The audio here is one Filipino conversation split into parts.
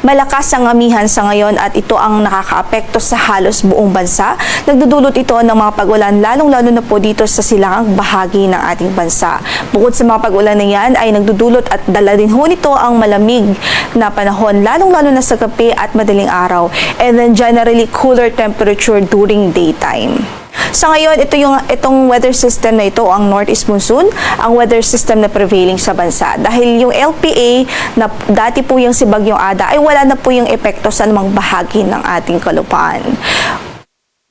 Malakas ang amihan sa ngayon at ito ang nakakaapekto sa halos buong bansa. Nagdudulot ito ng mga pag-ulan lalong-lalo na po dito sa silangang bahagi ng ating bansa. Bukod sa mga pag-ulan na yan ay nagdudulot at dala din ho nito ang malamig na panahon lalong-lalo na sa gabi at madaling araw, and then generally cooler temperature during daytime. Sa ngayon, itong weather system na ito, ang Northeast Monsoon, ang weather system na prevailing sa bansa. Dahil yung LPA na dati po yung si Bagyong Ada ay wala na po yung epekto sa anumang bahagi ng ating kalupaan.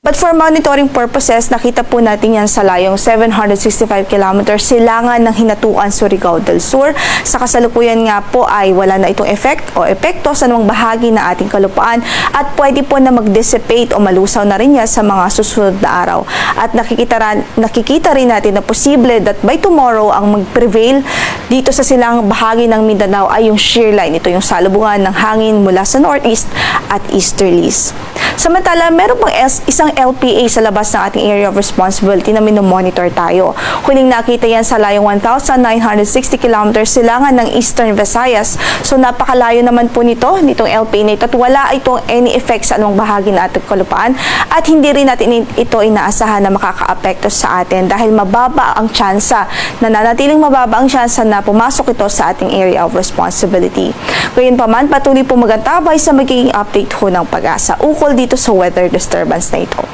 But for monitoring purposes, nakita po natin yan sa layong 765 kilometers silangan ng Hinatuan, Surigao del Sur. Sa kasalukuyan nga po ay wala na itong epekto sa anumang bahagi ng ating kalupaan at pwede po na mag-dissipate o malusaw na rin yan sa mga susunod na araw. At nakikita rin natin na posible that by tomorrow ang mag-prevail dito sa silangang bahagi ng Mindanao ay yung shear line. Ito yung salubungan ng hangin mula sa northeast at easterlies. Samantala, meron pang isang LPA sa labas ng ating area of responsibility na minomonitor tayo. Huling nakita yan sa layong 1,960 kilometers silangan ng Eastern Visayas. So napakalayo naman po nitong LPA na ito at wala itong any effect sa anumang bahagi ng ating kalupaan at hindi rin natin ito inaasahan na makakaapekto sa atin dahil mababa ang tsansa, nananatiling mababa ang tsansa na pumasok ito sa ating area of responsibility. Gayunpaman, patuloy po magantabay sa magiging update ho ng Pag-asa ukol dito sa weather disturbance na ito.